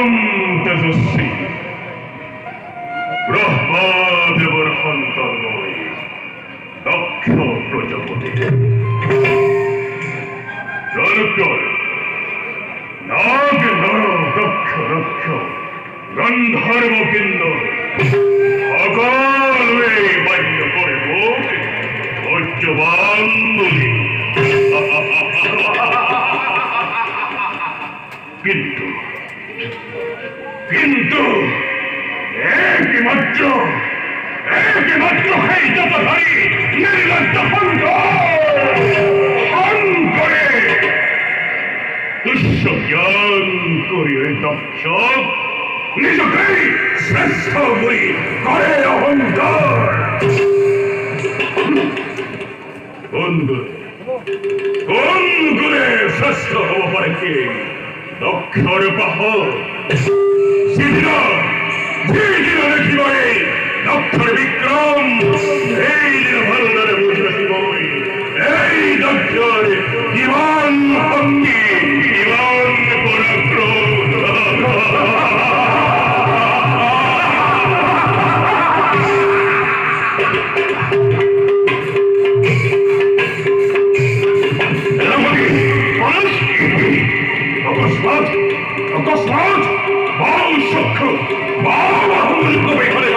পরম তেজস্বী ব্রহ্মদেবর সন্তান নয়, দক্ষ প্রজাপতি। নাগ নর দক্ষ দক্ষ গন্ধর্ব কিন্নর সকলে বাহ্য করে মুখ ধৈর্যবান বলি। কিন্তু কিন্তু একমাত্র সেই যতধারী নির্লজ্জ করে তুষ্য জ্ঞান করি দক্ষ নিজকেই শ্রেষ্ঠ বই করে অহংকার। কোন গুণে শ্রেষ্ঠ হব পারে কি দক্ষর পাহর দেখিবারে দক্ষর বিক্রম এই দিন ভালো ধরে বুঝবে বই এই দক্ষর জীবন ভঙ্গি জীবন পরাক্রম। অকস্মাৎ বাউ সক্ষ বাউ ঘরে ঘরে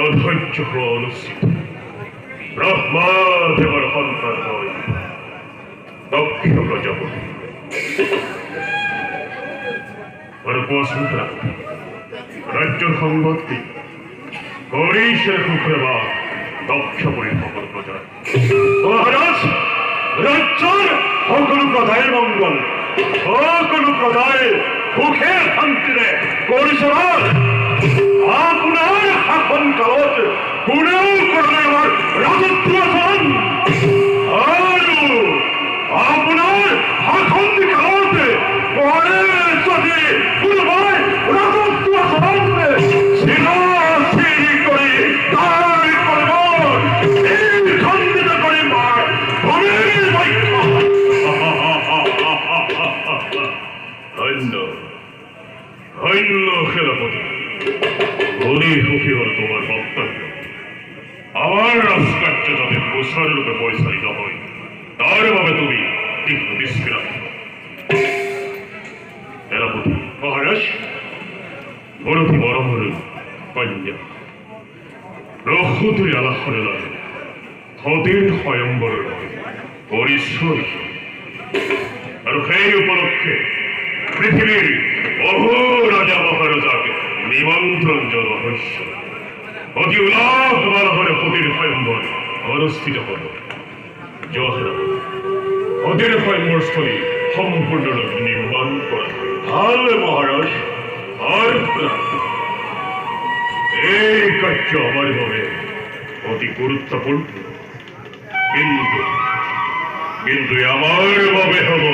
অধৈর্য অনুষ্ঠিত ব্রহ্মদেবর সন্তান হয় দক্ষ প্রজাপতি। রাজ্যর সংবাদটি হরিশের মুখে বা দক্ষ পরিভ্রমণ প্রজা। মহারাজ, রাজ্যের সকল প্রজায়ের মঙ্গল, সকল প্রজায়ের সুখের শান্তিতে করিসরাজ আপনার শাসন কালত কোনেও করলে আমার রাজত্ব আছেন আৰু আপনার শাসন কালত পরে যদি কোনোবাই রাজত্ব আছেন চিৰাচিৰি কৰি তাৰ কৰিব এই খণ্ডিত কৰি মাৰ ভূমিৰ বৈঠক। ধন্য ধন্য সেনাপতি, ধনী সুখী হল তোমার বক্তব্য। আমার রাজকার্য যাতে প্রসাররূপে পরিচালিত হয় তার ভাবে তুমি তীক্ষ্ণ দৃষ্টি রাখো। সেনাপতি মহারাজ, বরতি মনোহর কন্যা প্রসূতির আলাসনে নয়, সতীর স্বয়ম্বর নয়, পরিশ্রম। আৰু সেই উপলক্ষে পৃথিবীর বহু রাজা মহারাজাক নিমন্ত্রণ জনহস্য অতি উল্লাস মানহরে সতীর স্বয়ম্বর অনুষ্ঠিত হল। সতীর স্বয়ম্বরস্থলী সম্পূর্ণরূপে নির্মাণ করা ভাল মহারাজ। আর এই কার্য আমার ভাবে অতি গুরুত্বপূর্ণ, কিন্তু আমার ভাবে হব